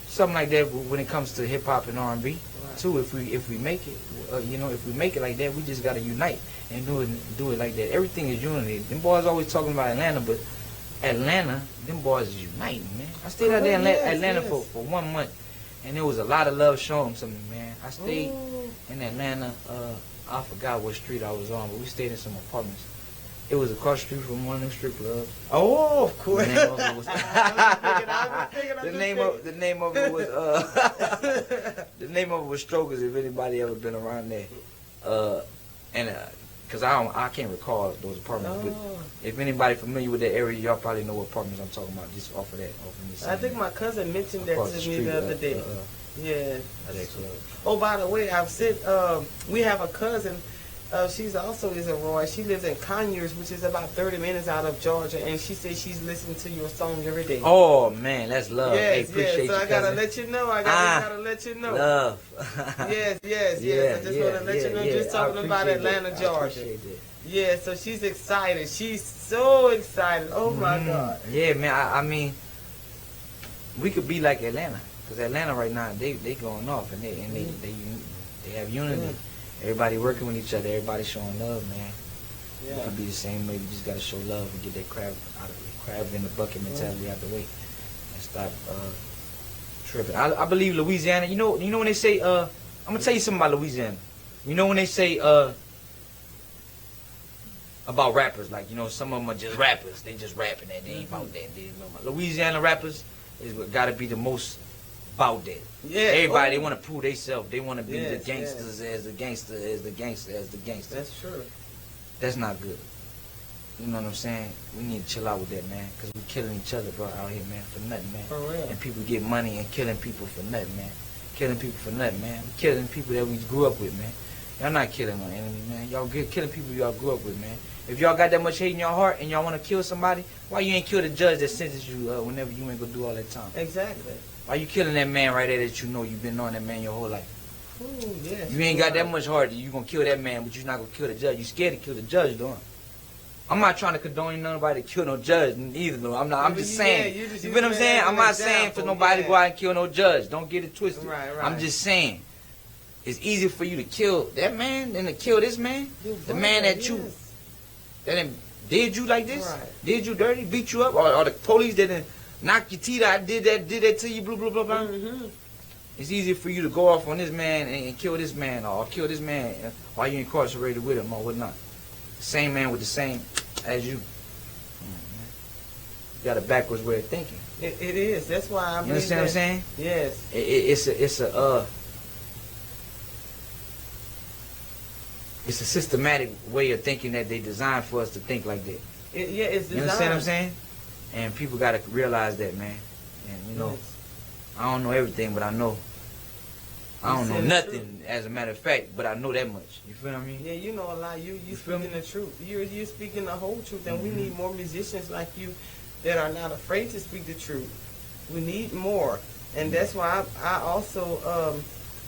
something like that when it comes to hip hop and R&B. Too, if we make it, you know, if we make it like that, we just gotta unite and do it like that. Everything is unity. Them boys always talking about Atlanta, but Atlanta, them boys is uniting, man. I stayed out there in Atlanta for 1 month, and there was a lot of love shown to me, man. I stayed in Atlanta. I forgot what street I was on, but we stayed in some apartments. It was across the street from one of them strip clubs. Oh, of course. The name of it was The the name of it was the name of it was Strokers. If anybody ever been around there, and because I can't recall those apartments, but if anybody familiar with that area, y'all probably know what apartments I'm talking about. Just off of that, off of I think my cousin mentioned that across to the me street, the other day. Yeah. at that club. Oh, by the way, I've said we have a cousin. She's also is a Roy. She lives in Conyers, which is about 30 minutes out of Georgia, and she says she's listening to your song every day. Oh man, that's love. Hey, Yes, appreciate yes. So you, I gotta cousin. let you know. I gotta let you know. Love. Yes, yes, yes. Yeah, I just want to let you know. Just I talking about appreciate Atlanta, that. I Georgia. appreciate that. Yeah, so she's excited. She's so excited. Oh my God. Yeah, man. I mean, we could be like Atlanta, because Atlanta right now they going off and they have unity. Everybody working with each other. Everybody showing love, man. We Yeah. could be the same way. We just gotta show love and get that crab in the bucket mentality out the way, and stop tripping. I believe Louisiana. You know when they say I'm gonna tell you something about Louisiana. You know when they say about rappers, like, you know, some of them are just rappers. They just rapping that. They ain't about that. They ain't about Louisiana rappers is what gotta be the most about that. Yeah. Everybody, Oh. they want to prove themselves. They want to be Yes, the gangsters as the gangster, as the gangster, as the gangster. That's true. That's not good. You know what I'm saying? We need to chill out with that, man, because we're killing each other, bro, out here, man, for nothing, man. For real. And people get money and killing people for nothing, man. Killing people for nothing, man. We're killing people that we grew up with, man. Y'all not killing no enemy, man. Y'all killing people y'all grew up with, man. If y'all got that much hate in your heart and y'all want to kill somebody, why you ain't kill the judge that sentenced you whenever you ain't gonna do all that time? Exactly. Why you killing that man right there that you know you've been knowing that man your whole life? Ooh, yes. You ain't got that much heart that you gonna kill that man, but you're not gonna kill the judge. You scared to kill the judge, though. I'm not trying to condone nobody to kill no judge either, though. I'm not. I'm just saying. you just You feel what I'm use saying? that as I'm an not saying for example, nobody to go yeah. out and kill no judge. Don't get it twisted. Right, right. I'm just saying, it's easier for you to kill that man than to kill this man. You're The right, man that yes. you that done did you like this, Right. did you dirty, beat you up, or the police that done knocked your teeth out, did that to you, blah blah blah blah. Mm-hmm. It's easier for you to go off on this man and kill this man, or kill this man while you incarcerated with him or whatnot. The same man with the same as you. You got a backwards way of thinking. It is. That's why I You believe understand what I'm saying? Yes. It's a systematic way of thinking that they designed for us to think like that. Yeah, it's You designed. understand what I'm saying? And people got to realize that, man. And you know, Yes. I don't know everything, but I know. I don't You know said nothing, as a matter of fact, but I know that much. You feel what I mean? Yeah, you know a lot. You feel speaking me? the truth. You're speaking the whole truth, and we Mhm. need more musicians like you that are not afraid to speak the truth. We need more, and that's why I also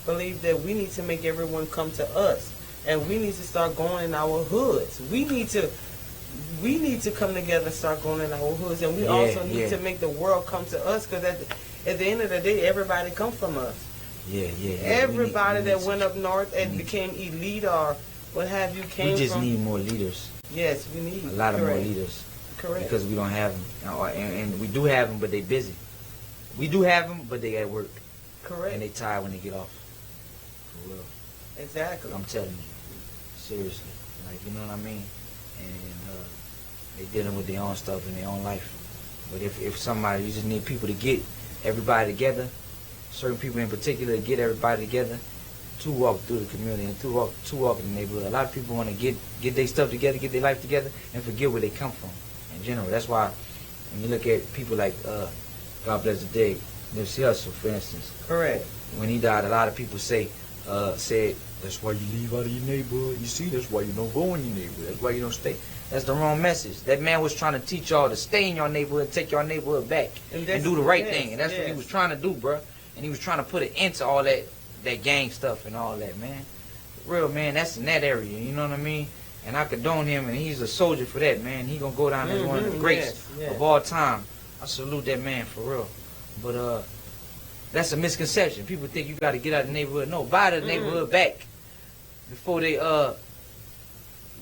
believe that we need to make everyone come to us, and we need to start going in our hoods. We need to we need to come together and start going in our hoods, and we also need to make the world come to us, because at the end of the day, everybody comes from us. Everybody that went up north and became elite or what have you came from. We just need more leaders. Yes, we need a lot of more leaders. Correct. Because we don't have them, and we do have them, but they busy. We do have them, but they at work. Correct. And they tired when they get off. For real. Exactly. I'm telling you, seriously, like, you know what I mean. And they dealing with their own stuff in their own life. But if somebody, you just need people to get everybody together. Certain people in particular, get everybody together to walk through the community and to walk in the neighborhood. A lot of people want to get their stuff together, get their life together, and forget where they come from in general. That's why when you look at people like God bless the dead, Nipsey Hussle, for instance. Correct. When he died, a lot of people said that's why you leave out of your neighborhood. You see, that's why you don't go in your neighborhood. That's why you don't stay. That's the wrong message. That man was trying to teach y'all to stay in your neighborhood, take your neighborhood back, and do the right thing. And that's what he was trying to do, bro. And he was trying to put an end to all that gang stuff and all that, man. Real, man, that's in that area, you know what I mean? And I condone him, and he's a soldier for that, man. He gonna go down as one of the greats of all time. I salute that man, for real. But that's a misconception. People think you gotta get out of the neighborhood. No, buy the neighborhood back before they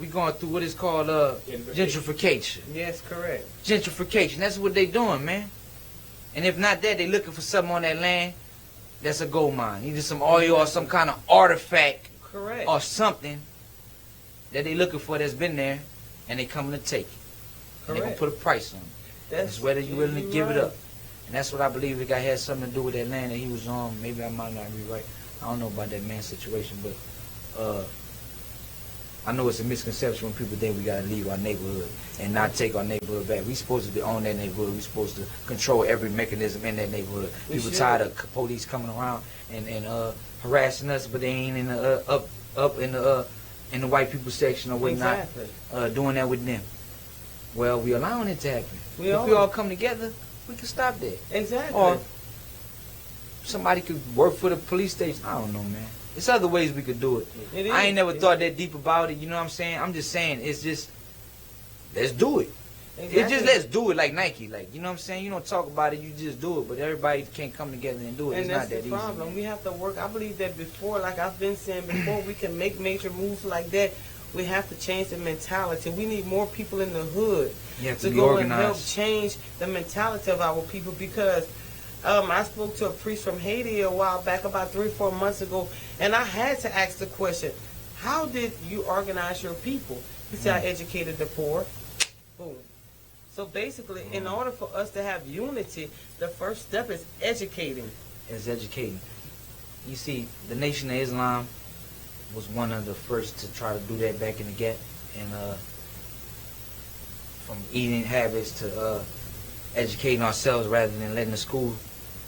we going through what is called gentrification. Yes, correct. Gentrification. That's what they doing, man. And if not that, they looking for something on that land that's a gold mine. Either some oil or some kind of artifact, correct, or something that they looking for that's been there, and they coming to take it. And they gonna put a price on it. That's whether you willing to give it up. And that's what I believe it had something to do with that land that he was on. Maybe I might not be right. I don't know about that man's situation, but I know it's a misconception when people think we gotta leave our neighborhood and not take our neighborhood back. We supposed to own that neighborhood. We supposed to control every mechanism in that neighborhood. People tired of police coming around and harassing us, but they ain't in the up in the white people section or whatnot. Exactly. Doing that with them. Well, we allowing it to happen. If we all come together, we can stop that. Exactly. Or somebody could work for the police station. I don't know, man. There's other ways we could do it. I ain't never thought that deep about it. You know what I'm saying? I'm just saying, it's just, let's do it. Exactly. It's just, let's do it like Nike. Like, you know what I'm saying? You don't talk about it, you just do it. But everybody can't come together and do it. And it's not that easy. And that's the problem. We have to work. I believe that before, like I've been saying before, we can make major moves like that, we have to change the mentality. We need more people in the hood to go organized. And help change the mentality of our people, because I spoke to a priest from Haiti a while back, about 3 or 4 months ago, and I had to ask the question, how did you organize your people? He said, I educated the poor. Boom. So basically, in order for us to have unity, the first step is educating. It's educating. You see, the Nation of Islam was one of the first to try to do that back in the gap, and from eating habits to educating ourselves rather than letting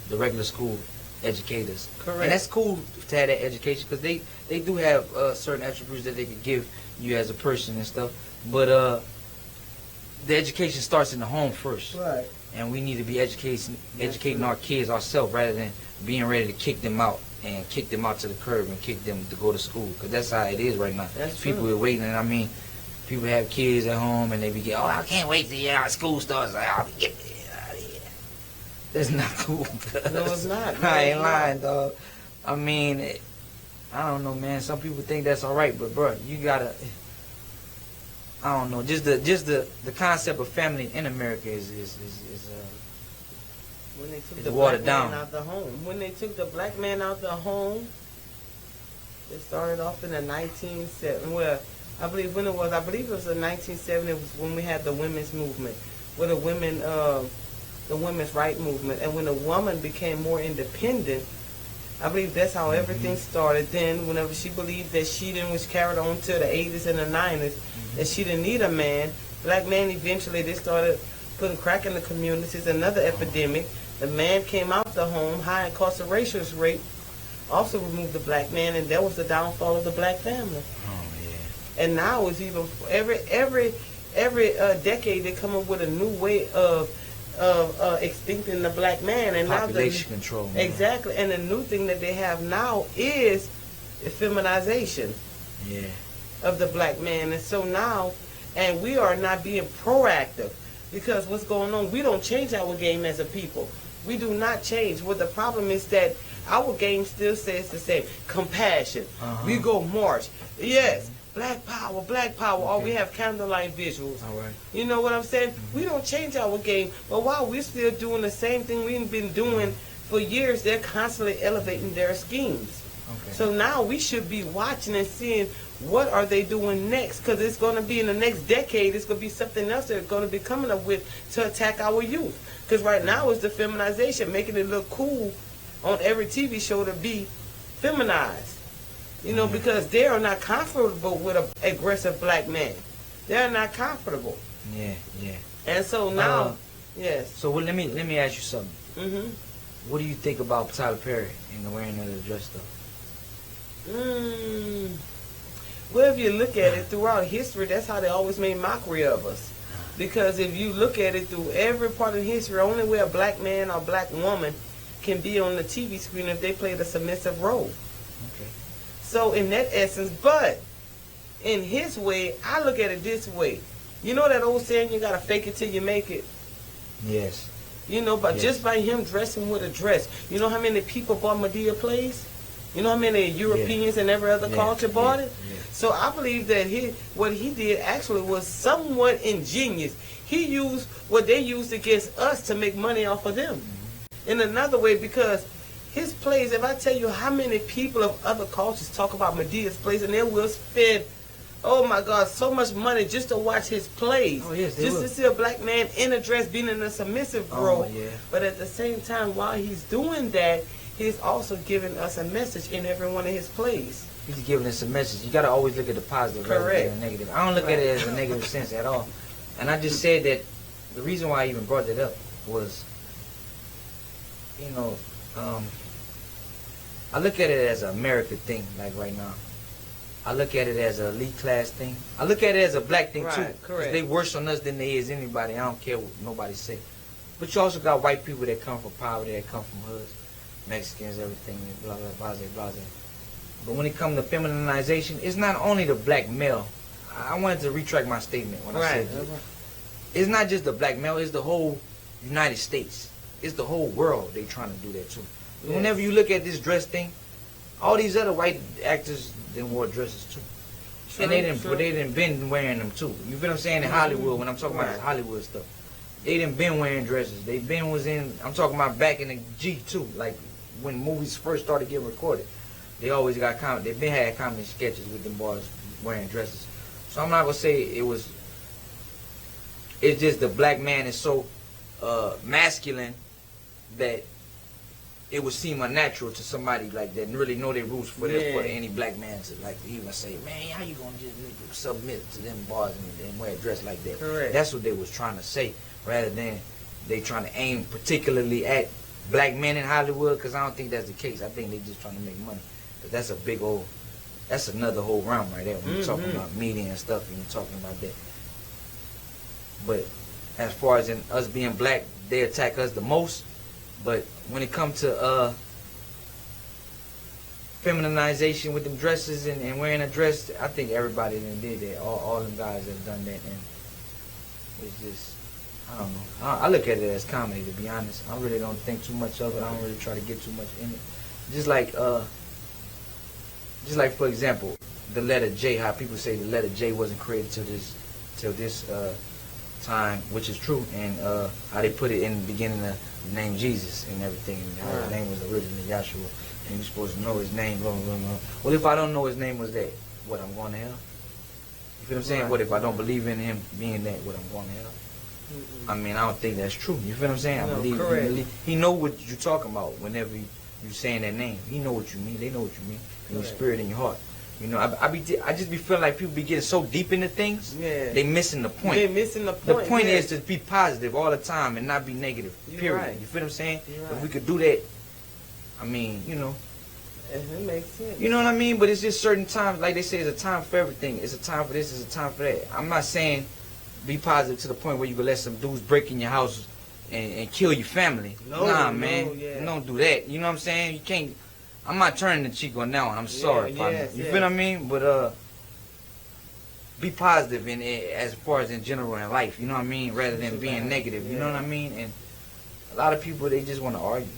the regular school educate us. Correct. And that's cool to have that education, because they do have certain attributes that they can give you as a person and stuff. But the education starts in the home first. Right. And we need to be educating our kids ourselves rather than being ready to kick them out and kick them out to the curb and kick them to go to school. Because that's how it is right now. People are waiting, and I mean, people have kids at home and they be getting, I can't wait till school starts. Like, I'll get out of here. That's not cool. No, it's not. No, I ain't lying, dog. I mean, I don't know, man. Some people think that's all right, but bro, you gotta. I don't know. Just the concept of family in America is when they took it's the watered black down. man out the home. When they took the black man out the home, it started off in the 1970s. Well, I believe it was the 1970s. It was when we had the women's movement, with the women's right movement, and when a woman became more independent, I believe that's how everything started. Then, whenever she believed that she then was carried on to the 80s and the 90s, that she didn't need a man, black men eventually they started putting crack in the communities. Another epidemic. The man came out the home. High incarceration rate also removed the black man, and that was the downfall of the black family. Oh yeah. And now it's even every decade they come up with a new way of extincting the black man, and population control. Man. Exactly, and the new thing that they have now is feminization. Yeah. Of the black man, and so now and we are not being proactive. Because what's going on, we don't change our game as a people. We do not change. What the problem is that our game still says the same. Compassion. We go march. Yes. Black power, black power. Okay. Or we have candlelight visuals. All right. You know what I'm saying? We don't change our game. But while we're still doing the same thing we've been doing for years, they're constantly elevating their schemes. Okay. So now we should be watching and seeing what are they doing next, because it's going to be in the next decade, it's going to be something else they're going to be coming up with to attack our youth. Because right now it's the feminization, making it look cool on every TV show to be feminized. You know, because they are not comfortable with an aggressive black man. They're not comfortable. Yeah, yeah. And so now, yes. So let me ask you something. Mm-hmm. What do you think about Tyler Perry and the wearing of the dress stuff? Well, if you look at it throughout history, that's how they always made mockery of us. Because if you look at it through every part of history, only where a black man or black woman can be on the TV screen if they played a submissive role. Okay. So in that essence, but in his way, I look at it this way. You know that old saying, you gotta fake it till you make it? Yes. You know, but Yes. just by him dressing with a dress, you know how many people bought Medea plays? You know how many Europeans and every other culture bought it? Yeah. So I believe that what he did actually was somewhat ingenious. He used what they used against us to make money off of them. In another way, because his plays, if I tell you how many people of other cultures talk about Medea's plays, and they will spend, oh my God, so much money just to watch his plays. Oh, yes, they just will. to see a black man in a dress being in a submissive role. Yeah. But at the same time, while he's doing that, he's also giving us a message in every one of his plays. He's giving us a message. You got to always look at the positive rather Correct. than the negative. I don't look at it as a negative sense at all. And I just said that the reason why I even brought that up was, you know, I look at it as an American thing, like right now. I look at it as an elite class thing. I look at it as a black thing, Right, too. 'Cause correct. they worse on us than they is anybody. I don't care what nobody say. But you also got white people that come from poverty, that come from hoods, Mexicans, everything, blah, blah, blah, blah, blah. But when it comes to feminization, it's not only the black male. I wanted to retract my statement when I said this. It's not just the black male, it's the whole United States. It's the whole world they trying to do that too. Yes. Whenever you look at this dress thing, all these other white actors then wore dresses too. True, And they true. didn't been wearing them too. You feel what I'm saying? In Hollywood, when I'm talking about Right. this Hollywood stuff, they didn't been wearing dresses. They been was in, I'm talking about back in the G2, like when movies first started getting recorded. They always got they been had comedy sketches with them boys wearing dresses. So I'm not gonna say it's just the black man is so masculine that it would seem unnatural to somebody like that and really know their roots for any black man to like even say, man, how you gonna just submit to them boys and wear a dress like that? Correct. That's what they was trying to say, rather than they trying to aim particularly at black men in Hollywood, because I don't think that's the case. I think they just trying to make money. Cause that's another whole realm right there when you're talking about media and stuff and you're talking about that. But as far as in us being black, they attack us the most. But when it comes to feminization with them dresses and wearing a dress, I think everybody done did that. All them guys have done that, and it's just, I don't know. I look at it as comedy, to be honest. I really don't think too much of it. I don't really try to get too much in it. Just like for example, the letter J. How people say the letter J wasn't created till this time, which is true, and how they put it in the beginning of the name Jesus and everything, and how his name was originally Yahshua, and you're supposed to know his name, blah, blah, blah. Well, if I don't know his name was that, what, I'm going to hell? You feel what I'm saying? Right. What if I don't believe in him being that, what, I'm going to hell? I mean, I don't think that's true. You feel what I'm saying? No, I believe, correct. he know what you're talking about whenever you saying that name. He know what you mean. They know what you mean. In your spirit and your heart. You know, I just be feeling like people be getting so deep into things. Yeah. They missing the point. They're missing the The point. point yeah. is to be positive all the time and not be negative. You're Period. right. You feel what I'm saying? You're If right. we could do that, I mean, you know. It makes sense. You know what I mean? But it's just certain times, like they say, it's a time for everything. It's a time for this, it's a time for that. I'm not saying be positive to the point where you can let some dudes break in your house and kill your family. No, nah, no, man. yeah. You don't do that. You know what I'm saying? You can't. I'm not turning the cheek on that one. I'm sorry, partner. yes, You yes. feel what I mean? But be positive in as far as in general in life, you know what I mean, rather than being negative, you know what I mean. And a lot of people, they just want to argue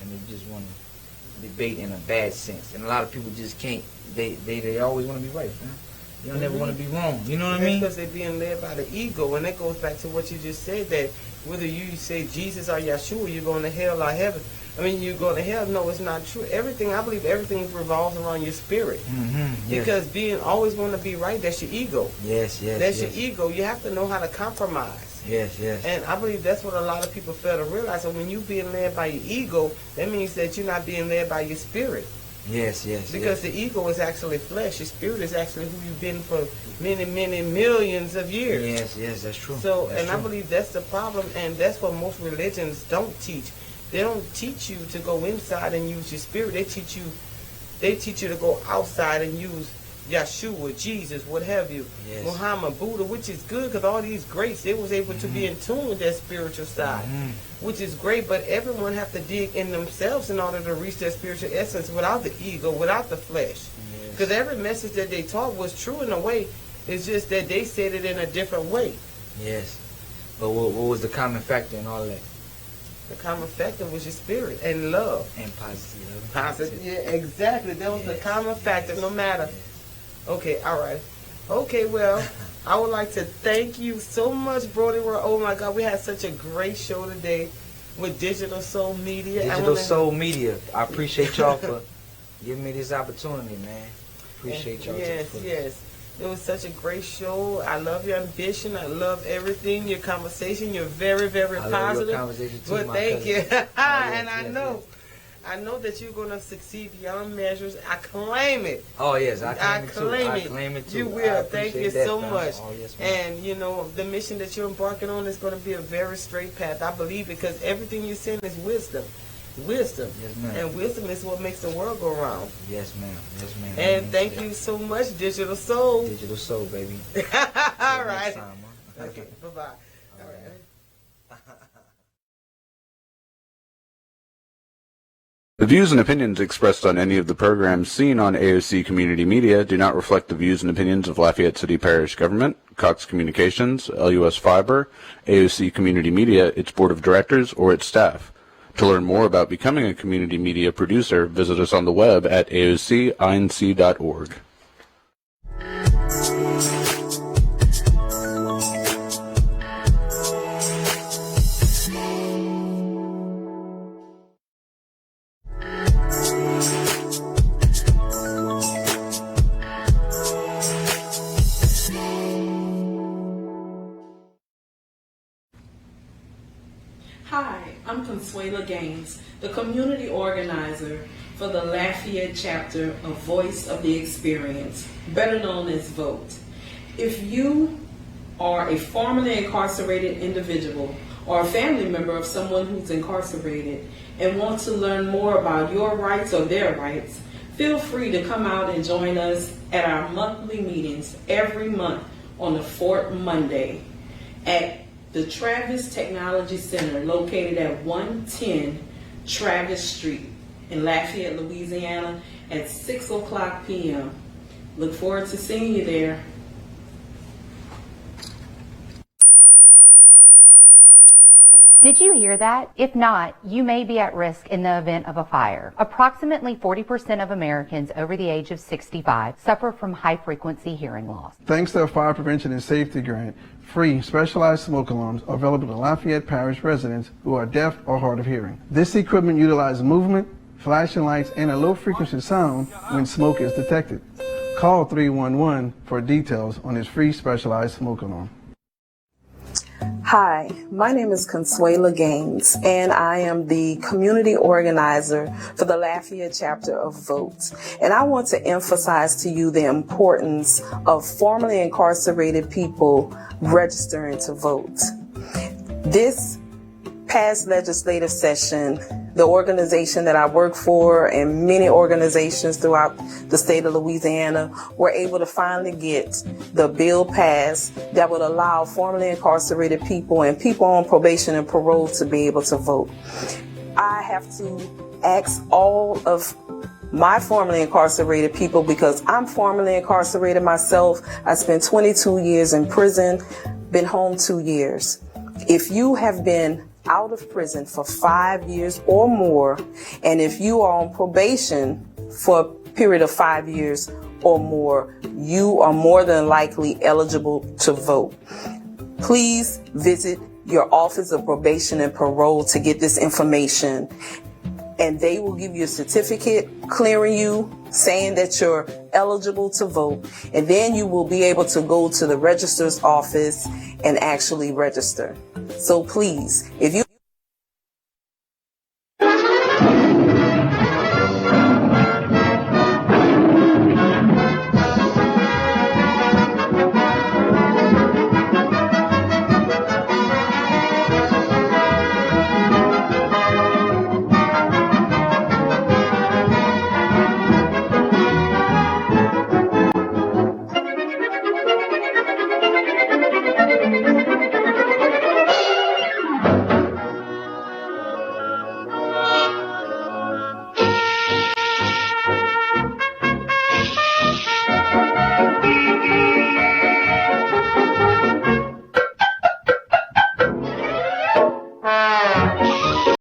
and they just want to debate in a bad sense, and a lot of people just can't. They always want to be right, man. You don't never want to be wrong. You know what I mean? Because they're being led by the ego, and that goes back to what you just said, that whether you say Jesus or Yeshua, you're going to hell or heaven. I mean, you're going to hell. No, it's not true. Everything, I believe everything revolves around your spirit. Yes. Because being always want to be right, that's your ego. Yes. That's your ego. You have to know how to compromise. Yes. And I believe that's what a lot of people fail to realize. So when you're being led by your ego, that means that you're not being led by your spirit. Yes. Because the ego is actually flesh. Your spirit is actually who you've been for many, many millions of years. Yes, that's true. So, that's true. I believe that's the problem, and that's what most religions don't teach. They don't teach you to go inside and use your spirit. They teach you to go outside and use Yeshua, Jesus, what have you, Muhammad, Buddha, which is good because all these greats, they was able to be in tune with their spiritual side, which is great, but everyone have to dig in themselves in order to reach their spiritual essence without the ego, without the flesh. Because every message that they taught was true in a way, it's just that they said it in a different way. Yes. But what was the common factor in all that? The common factor was your spirit and love. And positive. Positive. Yeah, exactly. That was the common factor, no matter. Okay, all right. Okay, well, I would like to thank you so much, Broy. Oh, my God, we had such a great show today with Digital Soul Media. Digital Soul Media. I appreciate y'all for giving me this opportunity, man. Appreciate y'all. Yes. It was such a great show. I love your ambition. I love everything, your conversation. You're very, very positive. I love your conversation too, But my thank cousin. you. And Yes. I know that you're going to succeed beyond measures. I claim it. Oh, yes, I claim it. I claim it too. You will. Thank you so fam. much. Oh, yes, ma'am. And, you know, the mission that you're embarking on is going to be a very straight path. I believe because everything you're saying is wisdom. Wisdom. Yes, ma'am. And wisdom is what makes the world go round. Yes, ma'am. Yes, ma'am. And thank you so much, Digital Soul. Digital Soul, baby. All right. Next time, huh? Okay, bye-bye. All right. The views and opinions expressed on any of the programs seen on AOC Community Media do not reflect the views and opinions of Lafayette City Parish Government, Cox Communications, LUS Fiber, AOC Community Media, its Board of Directors, or its staff. To learn more about becoming a community media producer, visit us on the web at aocinc.org. Hi, I'm Consuela Gaines, the community organizer for the Lafayette chapter of Voice of the Experience, better known as VOTE. If you are a formerly incarcerated individual or a family member of someone who's incarcerated and want to learn more about your rights or their rights, feel free to come out and join us at our monthly meetings every month on the fourth Monday at the Travis Technology Center, located at 110 Travis Street in Lafayette, Louisiana, at 6 o'clock p.m. Look forward to seeing you there. Did you hear that? If not, you may be at risk in the event of a fire. Approximately 40% of Americans over the age of 65 suffer from high-frequency hearing loss. Thanks to a fire prevention and safety grant, free specialized smoke alarms are available to Lafayette Parish residents who are deaf or hard of hearing. This equipment utilizes movement, flashing lights, and a low-frequency sound when smoke is detected. Call 311 for details on this free specialized smoke alarm. Hi, my name is Consuela Gaines, and I am the community organizer for the Lafayette chapter of VOTE. And I want to emphasize to you the importance of formerly incarcerated people registering to vote. This past legislative session, the organization that I work for and many organizations throughout the state of Louisiana were able to finally get the bill passed that would allow formerly incarcerated people and people on probation and parole to be able to vote. I have to ask all of my formerly incarcerated people, because I'm formerly incarcerated myself. I spent 22 years in prison, been home 2 years. If you have been out of prison for 5 years or more, and if you are on probation for a period of 5 years or more, you are more than likely eligible to vote. Please visit your Office of Probation and Parole to get this information, and they will give you a certificate clearing you, saying that you're eligible to vote, and then you will be able to go to the registrar's office and actually register. So please, if you